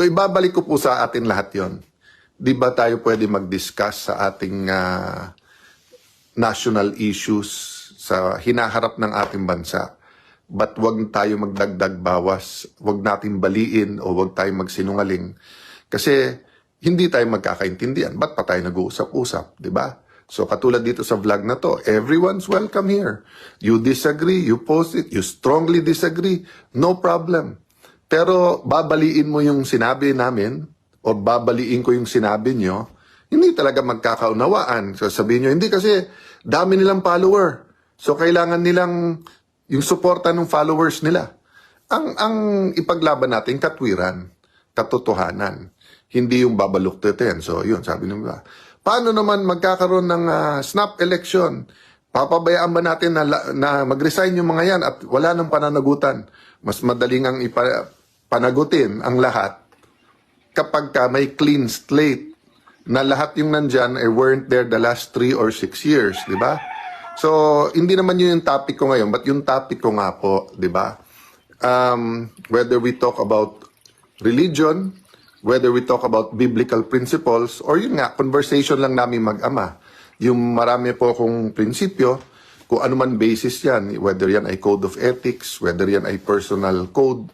So ibabalik ko po sa atin lahat yon. Di ba tayo pwede mag-discuss sa ating national issues sa hinaharap ng ating bansa? But wag tayo magdagdag bawas, wag natin baliin o wag tayo magsinungaling. Kasi hindi tayo magkakaintindihan. Ba't pa tayo nag-uusap-usap, di ba? So katulad dito sa vlog na to, everyone's welcome here. You disagree, you post it, you strongly disagree, no problem. Pero babaliin mo yung sinabi namin o babaliin ko yung sinabi nyo, hindi talaga magkakaunawaan. So sabihin nyo, hindi kasi dami nilang follower. So kailangan nilang yung suporta ng followers nila. Ang ipaglaban natin, katwiran, katotohanan. Hindi yung babaluktutin. So yun, sabi nila. Paano naman magkakaroon ng snap election? Papabayaan ba natin na mag-resign yung mga yan at wala nang pananagutan? Mas madaling ang panagutin ang lahat kapag may clean slate na lahat yung nandyan weren't there the last 3 or 6 years, di ba? So, hindi naman yun yung topic ko ngayon, but yung topic ko nga po, di ba? Whether we talk about religion, whether we talk about biblical principles, or yun nga, conversation lang namin mag-ama. Yung marami po akong prinsipyo, kung ano man basis yan, whether yan ay code of ethics, whether yan ay personal code,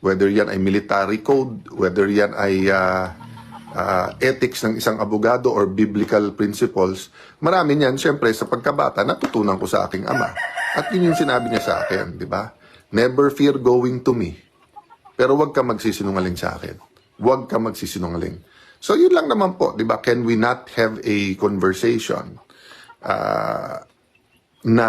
whether yan ay military code, whether yan ay ethics ng isang abogado or biblical principles, marami niyan, syempre, sa pagkabata, natutunan ko sa aking ama. At yun yung sinabi niya sa akin, di ba? Never fear going to me. Pero wag ka magsisinungaling sa akin. Huwag ka magsisinungaling. So, yun lang naman po, di ba? Can we not have a conversation na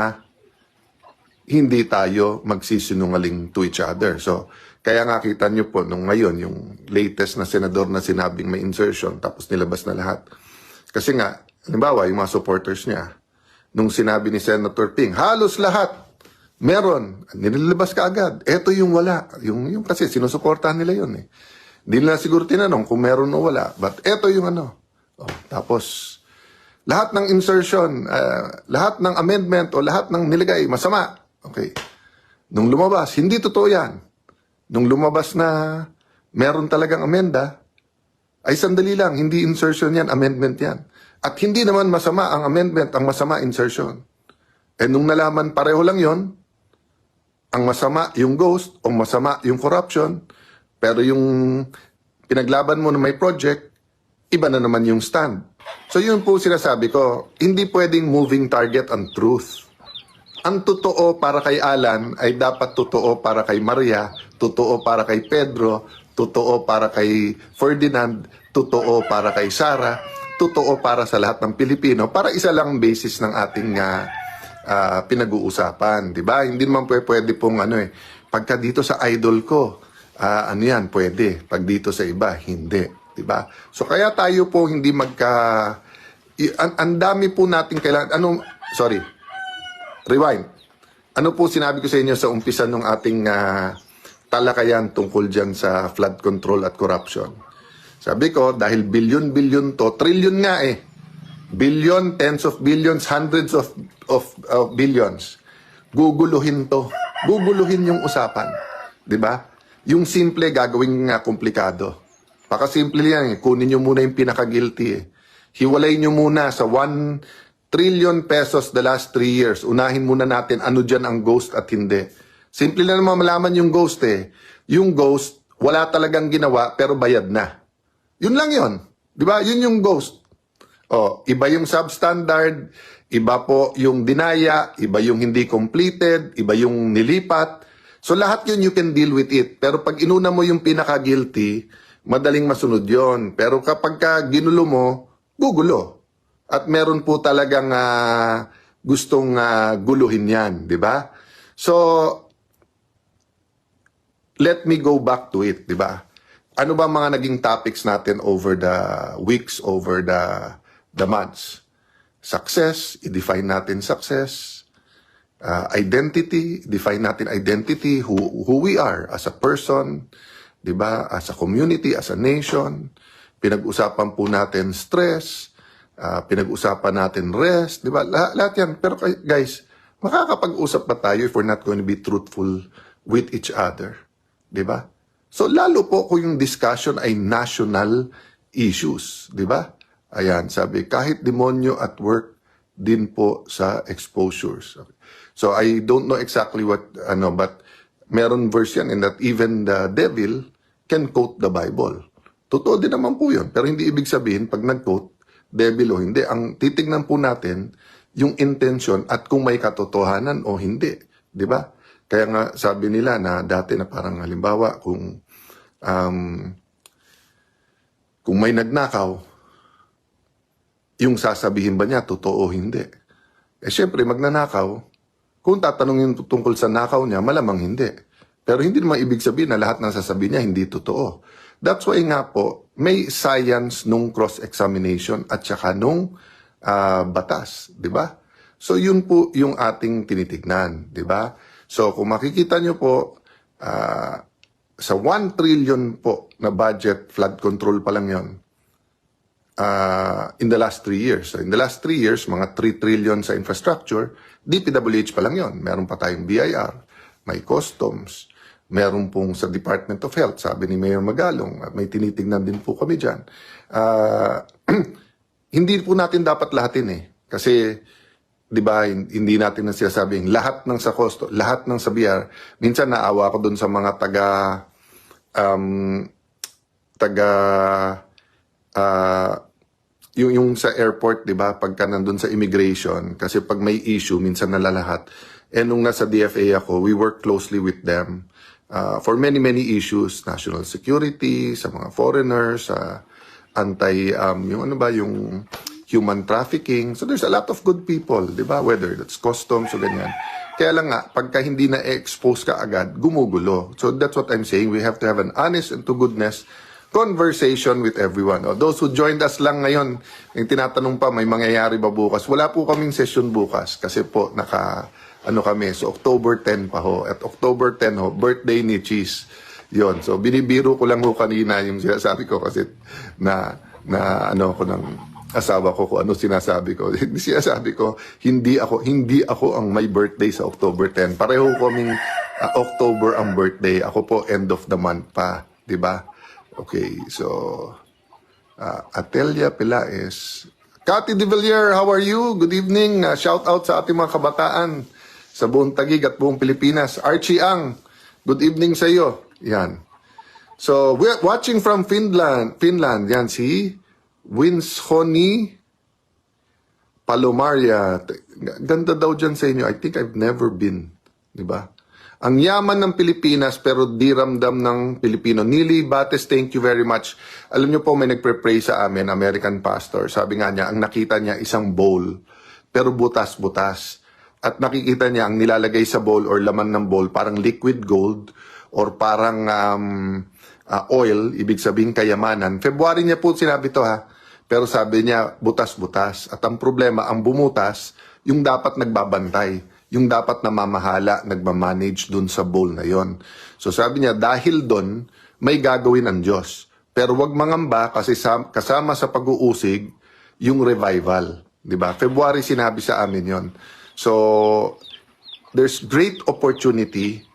hindi tayo magsisinungaling to each other? So, kaya nga kita nyo po, nung ngayon, yung latest na senador na sinabing may insertion, tapos nilabas na lahat. Kasi nga, halimbawa, yung mga supporters niya, nung sinabi ni Senator Ping, halos lahat, meron, nilabas ka agad. Ito yung wala. Yung kasi, sinusuportahan nila yun eh. Hindi nila siguro tinanong kung meron o wala. But eto yung ano. Oh, tapos, lahat ng insertion, lahat ng amendment o lahat ng nilagay, masama. Okay. Nung lumabas, hindi totoo yan. Nung lumabas na meron talagang amenda, ay sandali lang, hindi insertion yan, amendment yan. At hindi naman masama ang amendment, ang masama insertion. Eh nung nalaman pareho lang yon, ang masama yung ghost, o masama yung corruption, pero yung pinaglaban mo na may project, iba na naman yung stand. So yun po sinasabi ko, hindi pwedeng moving target ang truth. Ang totoo para kay Alan ay dapat totoo para kay Maria, totoo para kay Pedro, totoo para kay Ferdinand, totoo para kay Sarah, totoo para sa lahat ng Pilipino, para isa lang ang basis ng ating pinag-uusapan, di ba? Hindi naman pwede pong pagka dito sa idol ko, ano yan, pwede. Pag dito sa iba, hindi. Diba? So, kaya tayo po hindi ang dami po natin kailangan. Rewind. Ano po sinabi ko sa inyo sa umpisa ng ating talakayan tungkol dyan sa flood control at corruption? Sabi ko, dahil billion to, trillion nga eh. Billion, tens of billions, hundreds of billions. Guguluhin to. Guguluhin yung usapan. Diba? Yung simple gagawin nga komplikado. Paka-simple yan. Kunin nyo muna yung pinaka-guilty eh. Hiwalay nyo muna sa 1 trillion pesos the last 3 years. Unahin muna natin ano dyan ang ghost at hindi. Simple na naman malaman yung ghost eh. Yung ghost, wala talagang ginawa pero bayad na. Yun lang yun. Di ba? Yun yung ghost. Oh, iba yung substandard, iba po yung dinaya, iba yung hindi completed, iba yung nilipat. So lahat yun you can deal with it. Pero pag inuna mo yung pinaka-guilty, madaling masunod yon. Pero kapag ginulo mo, gugulo. At meron po talagang gustong guluhin yan, di ba? So, let me go back to it, di ba? Ano ba mga naging topics natin over the weeks, over the months? Success, i-define natin success. Identity, define natin identity, who we are as a person, di ba? As a community, as a nation. Pinag-usapan po natin stress, pinag-usapan natin rest, di ba? Lahat yan. Pero guys, makakapag-usap pa tayo if we're not going to be truthful with each other. Di ba? So lalo po kung yung discussion ay national issues, di ba? Ayan, sabi, kahit demonyo at work din po sa exposures. So I don't know exactly what, but meron verse yan in that even the devil can quote the Bible. Totoo din naman po yun. Pero hindi ibig sabihin, pag nag-quote, devil o hindi. Ang titignan po natin, yung intention at kung may katotohanan o hindi. Di ba? Kaya nga sabi nila na dati na parang halimbawa, kung may nagnakaw, yung sasabihin ba niya, totoo o hindi? Eh syempre, magnanakaw, kung tatanungin tungkol sa nakaw niya, malamang hindi. Pero hindi naman ibig sabihin na lahat ng sasabihin niya hindi totoo. That's why nga po, may science nung cross-examination at saka nung batas, di ba? So yun po yung ating tinitignan, di ba? So kung makikita nyo po, sa 1 trillion po na budget, flood control pa lang yun, in the last 3 years. So in the last 3 years, mga 3 trillion sa infrastructure, DPWH pa lang yun. Meron pa tayong BIR, may customs, meron pong sa Department of Health, sabi ni Mayor Magalong, may tinitingnan din po kami dyan. Hindi po natin dapat lahatin eh. Kasi, di ba, hindi natin na sinasabing lahat ng sa costo, lahat ng sa BIR. Minsan naawa ko dun sa mga yung sa airport, di ba, pagka nandun sa immigration, kasi pag may issue, minsan nalalahat. And nung nasa DFA ako, we work closely with them for many issues, national security, sa mga foreigners, yung human trafficking. So there's a lot of good people, di ba? Whether that's customs o ganyan. Kaya lang nga, pagka hindi na-expose ka agad, gumugulo. So that's what I'm saying. We have to have an honest and to goodness conversation with everyone. Those who joined us lang ngayon, yung tinatanong pa, may mangyayari ba bukas? Wala po kaming session bukas kasi po kami, so October 10 pa ho. At October 10 ho, birthday ni Cheese. Yon. So binibiro ko lang ho kanina yung sinasabi ko kasi ko ng asawa ko kung ano sinasabi ko. Sinasabi ko, hindi ako ang may birthday sa October 10. Pareho kaming October ang birthday. Ako po end of the month pa, 'di ba? Okay, so Atelia Pilaes. Cathy De Villiers, how are you? Good evening. Shout out sa ating mga kabataan sa buong Taguig at buong Pilipinas. Archie Ang, good evening sa iyo. Yan. So, we're watching from Finland. Yan, si Winshoni Palomaria. Ganda daw dyan sa inyo. I think I've never been. Diba? Ang yaman ng Pilipinas pero di ramdam ng Pilipino. Nili Bates, thank you very much. Alam niyo po, may nagpre-pray sa amin, American pastor. Sabi nga niya, ang nakita niya isang bowl, pero butas-butas. At nakikita niya, ang nilalagay sa bowl or laman ng bowl, parang liquid gold or parang oil, ibig sabihin kayamanan. February niya po sinabi to ha. Pero sabi niya, butas-butas. At ang problema, ang bumutas, yung dapat nagbabantay. Yung dapat namamahala, nagmamanage dun sa bowl na yon. So sabi niya, dahil dun, may gagawin ang Diyos. Pero wag mangamba kasi kasama sa pag-uusig, yung revival. Diba? February sinabi sa amin yon. So, there's great opportunity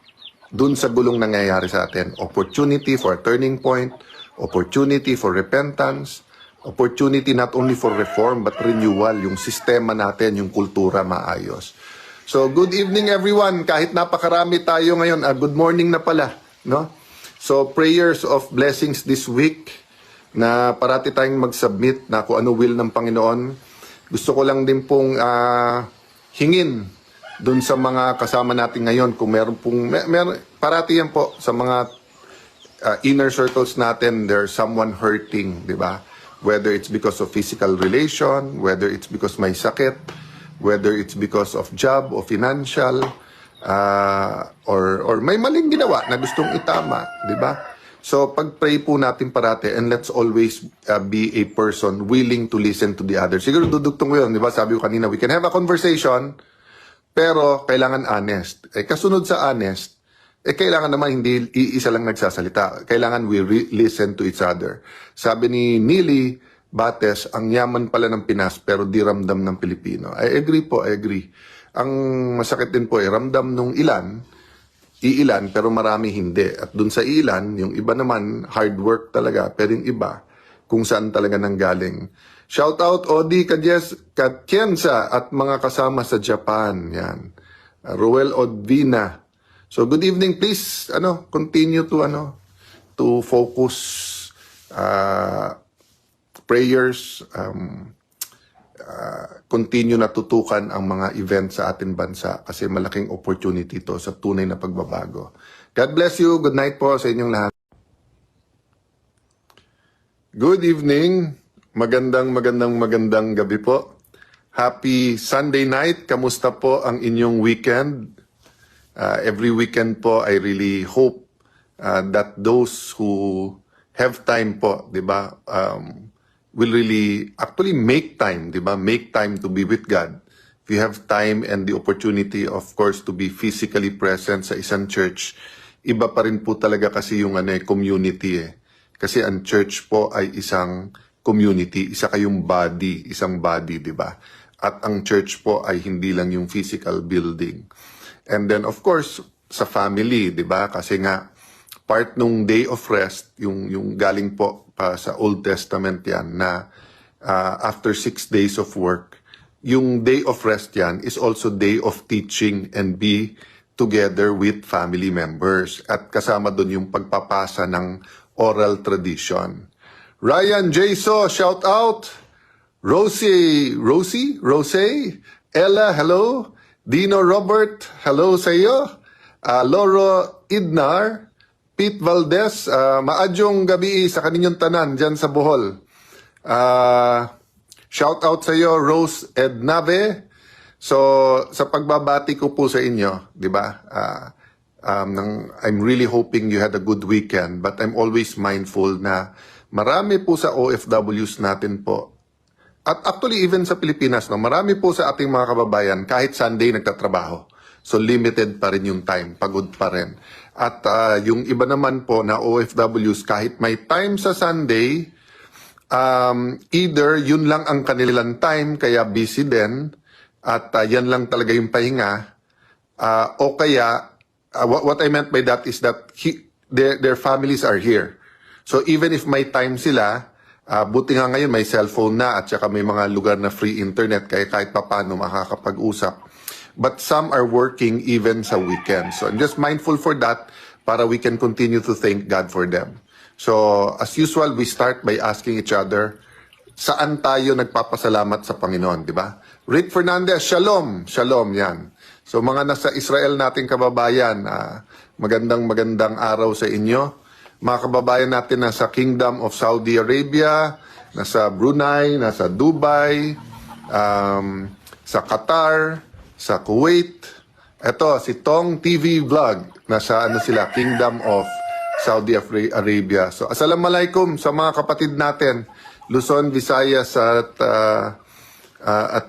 dun sa gulong nangyayari sa atin. Opportunity for a turning point, opportunity for repentance, opportunity not only for reform but renewal, yung sistema natin, yung kultura maayos. So, good evening everyone. Kahit napakarami tayo ngayon, good morning na pala, no? So, prayers of blessings this week na parati tayong mag-submit na kung ano will ng Panginoon. Gusto ko lang din pong hingin dun sa mga kasama natin ngayon kung meron pong, parati yan po sa mga inner circles natin, there's someone hurting, di ba? Whether it's because of physical relation, whether it's because may sakit, whether it's because of job o financial, or may maling ginawa na gustong itama, di ba? So, pag-pray po natin parati and let's always be a person willing to listen to the other. Siguro dudugtong ko yun, di ba? Sabi ko kanina, we can have a conversation, pero kailangan honest. Kasunod sa honest, kailangan naman hindi iisa lang nagsasalita. Kailangan we listen to each other. Sabi ni Nili Bates, ang yaman pala ng Pinas pero di ramdam ng Pilipino. I agree po, I agree. Ang masakit din po ramdam nung ilan, iilan pero marami hindi. At dun sa ilan, yung iba naman hard work talaga, pero yung iba kung saan talaga nanggaling. Shout out Odi Katienza at mga kasama sa Japan. Yan. Ruel Odvina. So good evening, please. Continue to focus prayers, continue na tutukan ang mga event sa ating bansa kasi malaking opportunity to sa tunay na pagbabago. God bless you. Good night po sa inyong lahat. Good evening. Magandang gabi po. Happy Sunday night. Kamusta po ang inyong weekend? Every weekend po, I really hope that those who have time po, di ba, will really actually make time, di ba? Make time to be with God. If you have time and the opportunity, of course, to be physically present sa isang church, iba pa rin po talaga kasi yung community eh. Kasi ang church po ay isang community, isa kayong body, isang body, di ba? At ang church po ay hindi lang yung physical building. And then, of course, sa family, di ba? Kasi nga, part nung day of rest, yung galing po sa Old Testament yan, na after 6 days of work, yung day of rest yan is also day of teaching and be together with family members. At kasama doon yung pagpapasa ng oral tradition. Ryan Jaso, shout out. Rosie, Ella, hello. Dino Robert, hello sa iyo. Loro Idnar, Pete Valdez, maadyong gabi sa kaninyong tanan dyan sa Bohol. Shout out sa iyo, Rose Ednave. So, sa pagbabati ko po sa inyo, di ba? I'm really hoping you had a good weekend, but I'm always mindful na marami po sa OFWs natin po. At actually, even sa Pilipinas, no, marami po sa ating mga kababayan, kahit Sunday nagtatrabaho. So, limited pa rin yung time, pagod pa rin. At yung iba naman po na OFWs, kahit may time sa Sunday, either yun lang ang kanilang time, kaya busy din, at yan lang talaga yung pahinga, o kaya, what I meant by that is that their families are here. So even if may time sila, buti nga ngayon may cellphone na at saka may mga lugar na free internet, kaya kahit papano makakapag-usap. But some are working even sa weekend. So I'm just mindful for that para we can continue to thank God for them. So as usual, we start by asking each other, saan tayo nagpapasalamat sa Panginoon, di ba? Rick Fernandez, shalom, shalom yan. So mga nasa Israel nating kababayan, magandang araw sa inyo. Mga kababayan natin nasa Kingdom of Saudi Arabia, nasa Brunei, nasa Dubai, sa Qatar, sa Kuwait. Ito, si Tong TV Vlog, nasa Kingdom of Saudi Arabia. So, assalamualaikum sa mga kapatid natin, Luzon, Visayas at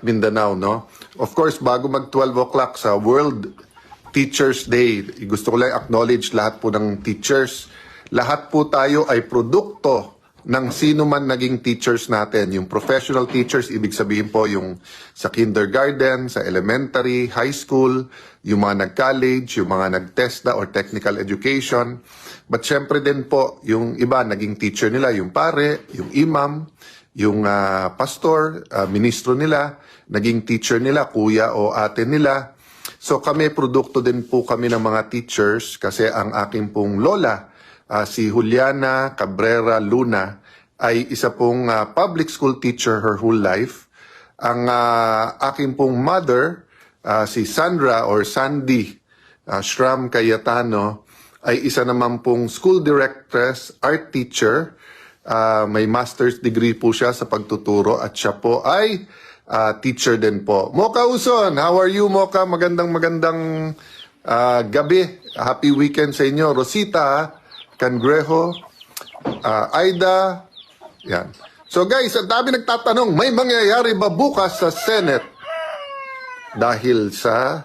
Mindanao, no? Of course, bago mag 12 o'clock sa World Teachers Day, gusto ko lang acknowledge lahat po ng teachers. Lahat po tayo ay produkto ng sino man naging teachers natin. Yung professional teachers, ibig sabihin po yung sa kindergarten, sa elementary, high school, yung mga nag-college, yung mga nag-TESDA or technical education. But syempre din po, yung iba naging teacher nila, yung pare, yung imam, yung pastor, ministro nila, naging teacher nila, kuya o ate nila. So kami, produkto din po kami ng mga teachers kasi ang aking pong lola, si Juliana Cabrera Luna, ay isa pong public school teacher her whole life. Ang aking pong mother, si Sandra or Sandy Shram Cayetano, ay isa naman pong school directress, art teacher. May master's degree po siya sa pagtuturo at siya po ay teacher din po. Mocha Uson, how are you, Mocha? Magandang gabi. Happy weekend sa inyo. Rosita Cangrejo, Aida, yan. So guys, ang dami nagtatanong, may mangyayari ba bukas sa Senate? Dahil sa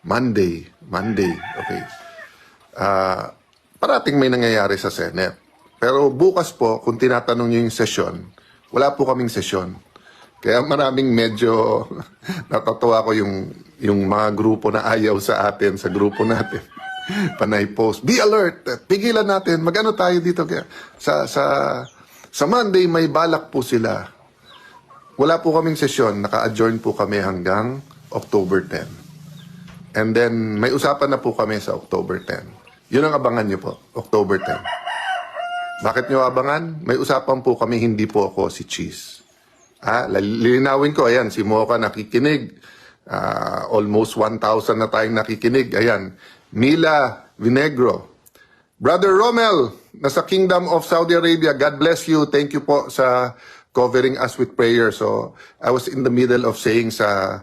Monday, okay. Parating may nangyayari sa Senate. Pero bukas po, kung tinatanong nyo yung sesyon, wala po kaming sesyon. Kaya maraming medyo natatawa ko yung mga grupo na ayaw sa atin, sa grupo natin. Panay post. Be alert. Pigilan natin. Magano tayo dito kaya sa Monday may balak po sila. Wala po kaming sesyon. Naka-adjourn po kami hanggang October 10. And then may usapan na po kami sa October 10. Yun ang abangan niyo po, October 10. Bakit niyo abangan? May usapan po kami, hindi po ako si Cheese. Lilinawin ko, ayan, si Mocha nakikinig. Almost 1,000 na tayong nakikinig. Ayan, Mila Vinegro. Brother Romel, nasa Kingdom of Saudi Arabia, God bless you. Thank you po sa covering us with prayer. So, I was in the middle of saying sa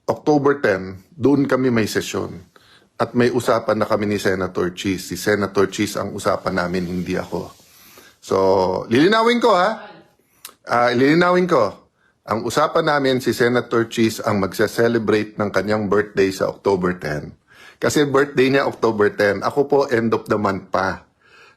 October 10, doon kami may sesyon. At may usapan na kami ni Senator Cheese. Si Senator Cheese ang usapan namin, hindi ako. So, lilinawin ko lilinawin ko. Ang usapan namin, si Senator Cheese ang magse-celebrate ng kanyang birthday sa October 10. Kasi birthday niya October 10. Ako po, end of the month pa.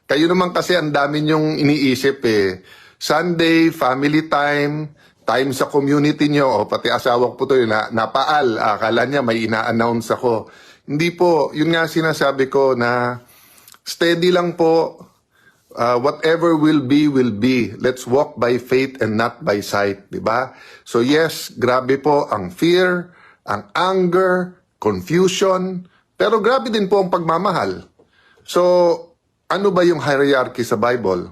Kayo naman kasi ang dami niyong iniisip eh. Sunday, family time, time sa community niyo. O pati asawa ko po to, napaal. Akala niya may ina-announce ako. Hindi po, yun nga sinasabi ko na steady lang po. Whatever will be, will be. Let's walk by faith and not by sight. Diba? So yes, grabe po ang fear, ang anger, confusion, pero grabe din po ang pagmamahal. So, ano ba yung hierarchy sa Bible?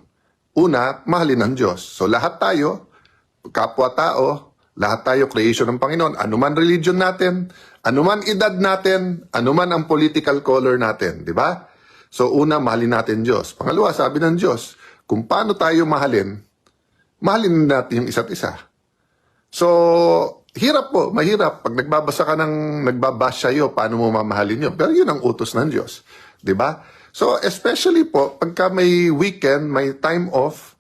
Una, mahalin ng Diyos. So lahat tayo, kapwa-tao, lahat tayo creation ng Panginoon. Anuman religion natin, anuman edad natin, anuman ang political color natin. Diba? So una, mahalin natin Diyos. Pangalawa, sabi ng Diyos, kung paano tayo mahalin natin yung isa't isa. So, hirap po, mahirap. Pag nagbabasa ka nagbabash sa'yo, paano mo mamahalin yun? Pero yun ang utos ng Diyos. Diba? So, especially po, pagka may weekend, may time off,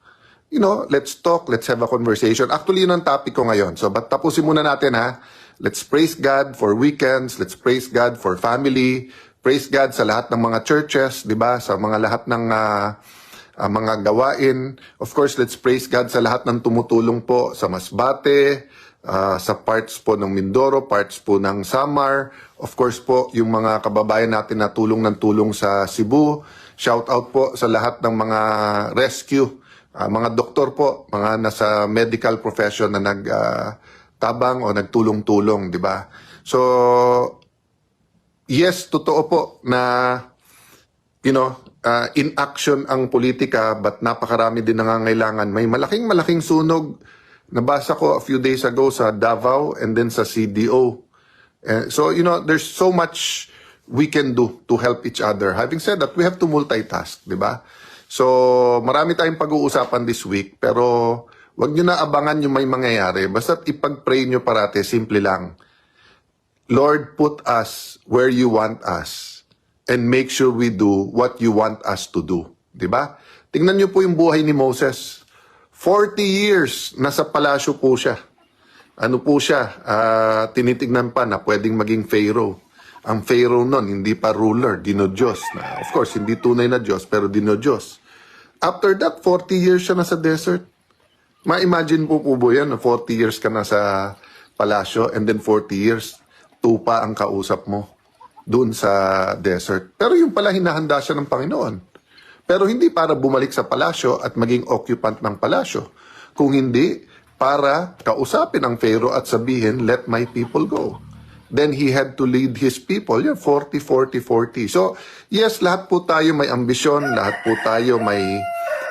let's talk, let's have a conversation. Actually, yun ang topic ko ngayon. So, but tapusin muna natin ha. Let's praise God for weekends. Let's praise God for family. Praise God sa lahat ng mga churches, di ba? Sa mga lahat ng mga gawain. Of course, let's praise God sa lahat ng tumutulong po sa Masbate, sa parts po ng Mindoro, parts po ng Samar. Of course po, yung mga kababayan natin na tulong ng tulong sa Cebu. Shout out po sa lahat ng mga rescue, mga doktor po, mga nasa medical profession na nagtabang o nagtulong-tulong, di ba? So, yes, totoo po na, in action ang politika, but napakarami din nangangailangan. May malaking sunog. Nabasa ko a few days ago sa Davao and then sa CDO. So, there's so much we can do to help each other. Having said that, we have to multitask, di ba? So, marami tayong pag-uusapan this week, pero wag nyo na abangan yung may mangyayari. Basta't ipag-pray nyo parate, simple lang. Lord, put us where you want us and make sure we do what you want us to do. Diba? Tingnan niyo po yung buhay ni Moses. 40 years, nasa palasyo po siya. Ano po siya? Tinitignan pa na pwedeng maging Pharaoh. Ang Pharaoh nun, hindi pa ruler, dino-Diyos. Of course, hindi tunay na Diyos, pero dino-Diyos. After that, 40 years siya nasa desert. Ma-imagine po yan, 40 years ka na sa palasyo and then 40 years, tupa ang kausap mo doon sa desert. Pero yung pala hinahanda siya ng Panginoon. Pero hindi para bumalik sa palasyo at maging occupant ng palasyo. Kung hindi, para kausapin ang Pharaoh at sabihin, let my people go. Then he had to lead his people. 40. So, yes, lahat po tayo may ambisyon, lahat po tayo may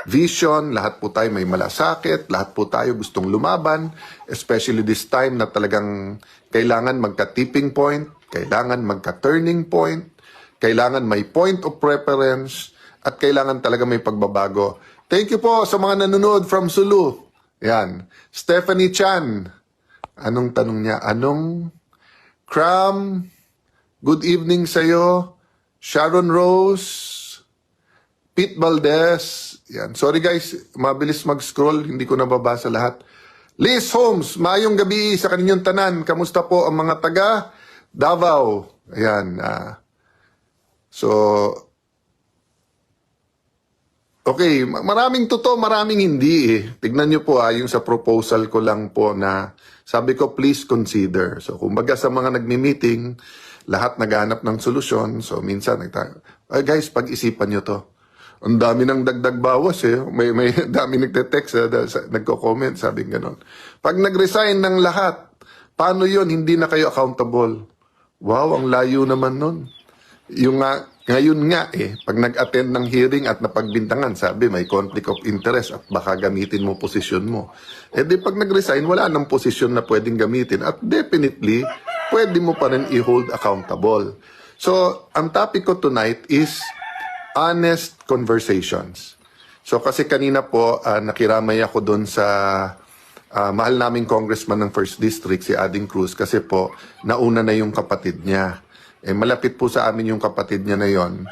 vision, lahat po tayo may malasakit, lahat po tayo gustong lumaban, especially this time na talagang kailangan magka-tipping point, kailangan magka-turning point, kailangan may point of preference, at kailangan talaga may pagbabago. Thank you po sa mga nanonood from Sulu. Yan. Stephanie Chan. Anong tanong niya? Cram, good evening sa'yo. Sharon Rose, Pete Valdez. Yan. Sorry guys, mabilis mag-scroll. Hindi ko nababasa lahat. Liz Holmes, maayong gabi sa kaninyong tanan. Kamusta po ang mga taga Davao? Ayan. Okay, maraming totoo, maraming hindi eh. Tignan nyo po yung sa proposal ko lang po na sabi ko, please consider. So, kumbaga sa mga nagmi-meeting, lahat naghahanap ng solusyon. So minsan, guys, pag-isipan nyo to. Ang dami ng dagdag bawas eh. May dami nagte-text, nagko-comment, sabi gano'n. Pag nag-resign ng lahat, paano yon? Hindi na kayo accountable. Wow, ang layo naman nun. Yung ngayon nga pag nag-attend ng hearing at napagbintangan, sabi may conflict of interest at baka gamitin mo posisyon mo. Di pag nag-resign, wala nang posisyon na pwedeng gamitin at definitely, pwede mo pa rin i-hold accountable. So, ang topic ko tonight is honest conversations. So kasi kanina po, nakiramay ako doon sa mahal naming congressman ng 1st District, si Ading Cruz, kasi po, nauna na yung kapatid niya. Malapit po sa amin yung kapatid niya na yon.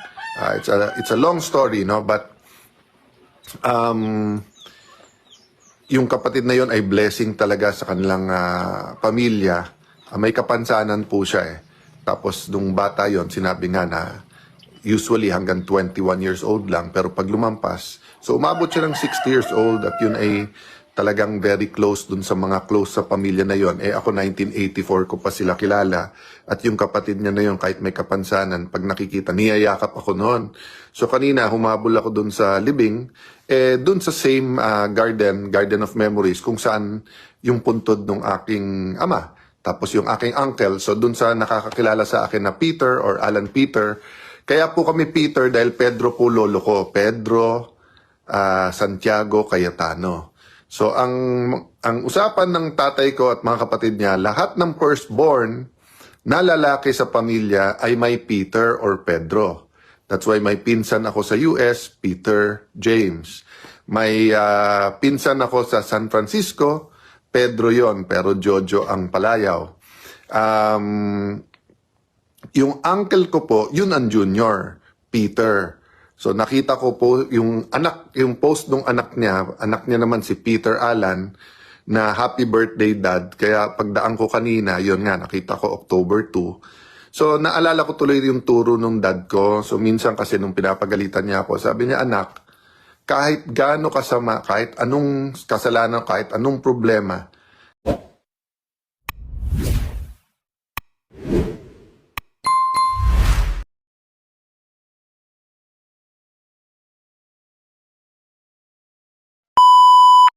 It's a long story, no? But yung kapatid na yon ay blessing talaga sa kanilang pamilya. May kapansanan po siya Tapos, nung bata yon, sinabi nga na usually hanggang 21 years old lang, pero pag lumampas, so umabot siya ng 60 years old at yun ay talagang very close dun sa mga close sa pamilya na yon. Ako 1984 ko pa sila kilala at yung kapatid niya na yon kahit may kapansanan, pag nakikita, niyayakap ako noon. So kanina, humabol ako dun sa libing, dun sa same garden of memories kung saan yung puntod ng aking ama. Tapos yung aking uncle, so dun sa nakakakilala sa akin na Peter or Alan Peter. Kaya po kami Peter dahil Pedro po lolo ko. Pedro Santiago Cayetano. So ang usapan ng tatay ko at mga kapatid niya, lahat ng firstborn na lalaki sa pamilya ay may Peter or Pedro. That's why may pinsan ako sa US, Peter James. May pinsan ako sa San Francisco, Pedro yon, pero Jojo ang palayaw. Yung uncle ko po, yun ang junior, Peter. So nakita ko po yung post ng anak niya naman si Peter Alan, na happy birthday dad. Kaya pagdaan ko kanina, yun nga, nakita ko October 2. So naalala ko tuloy yung turo ng dad ko. So minsan kasi nung pinapagalitan niya ako, sabi niya, anak, kahit gaano kasama, kahit anong kasalanan, kahit anong problema,